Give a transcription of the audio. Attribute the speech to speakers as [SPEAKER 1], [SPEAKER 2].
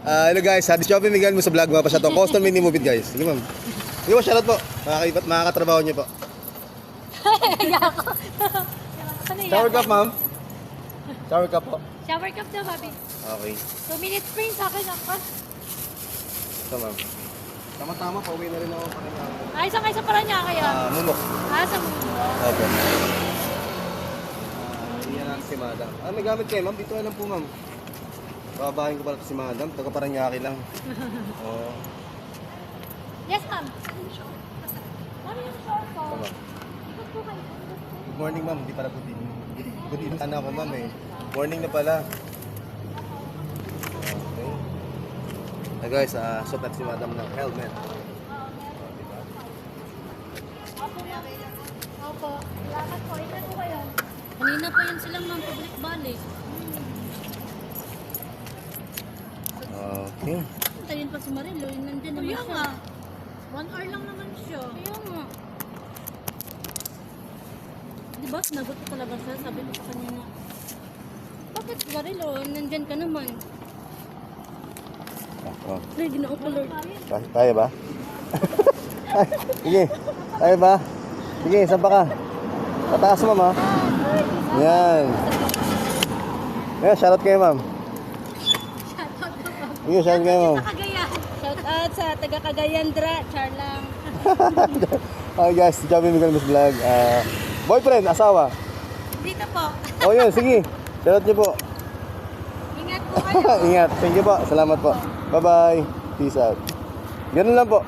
[SPEAKER 1] Hello guys, this Joby Miguel mo sa vlog mga pasyato. Custom mini movie guys. Sige ma'am. Sige po, shoutout po. Makakatrabaho niyo po. Shower cup ma'am. Shower cup po.
[SPEAKER 2] Shower cup daw, Bobby.
[SPEAKER 1] Okay.
[SPEAKER 2] 2 minutes free sa akin ako.
[SPEAKER 1] Ito ma'am. Tama-tama, pauwi na rin ako.
[SPEAKER 2] Ay, saan kayo sa Paranaque kaya?
[SPEAKER 1] Munok.
[SPEAKER 2] Sa Mundo.
[SPEAKER 1] Opo. Iyan natin si madam. May gamit kayo ma'am. Dito lang po ma'am. Bababahin ko pala ito si madam. Taga Paranaque lang. Oo.
[SPEAKER 2] Yes, ma'am. Ma'am, yung short ko.
[SPEAKER 1] Ito ma'am.
[SPEAKER 2] Ikot po kayo.
[SPEAKER 1] Good morning ma'am. Hindi pala good evening. Good evening sana ako ma'am eh. Morning na pala. Okay. Hey guys, suot natin si madam ng helmet.
[SPEAKER 2] Opo. Salamat po. Ingat po kayo.
[SPEAKER 3] Kanina pa yun silang mga public balik.
[SPEAKER 1] Okay.
[SPEAKER 3] Tayin pa si Marilo, yun nandyan naman siya.
[SPEAKER 2] nga. 1 hour lang naman siya.
[SPEAKER 3] Kaya nga. Diba, sinagot ko talaga siya, sabi ko sa kanya na, bakit Marilo, nandyan ka naman?
[SPEAKER 1] Oh.
[SPEAKER 3] Ay, ginoo ko Lord.
[SPEAKER 1] Kaya ba? Sige. Kaya ba? Sige, saan pa ka? Pataas ma'am ha. Yan. Ayan, shoutout kayo ma'am. Sige, shoutout kayo ma'am.
[SPEAKER 2] Kagaya.
[SPEAKER 3] Shout out sa taga Cagayan Dra, char lang.
[SPEAKER 1] Okay guys, si Joby Miguel Miss Vlog. Boyfriend, asawa.
[SPEAKER 2] Dito po.
[SPEAKER 1] Oh yun, sige. Shoutout niyo po.
[SPEAKER 2] Ingat po kayo.
[SPEAKER 1] Ingat. Thank you po. Salamat po. Bye-bye. Peace out. Ganun lang po.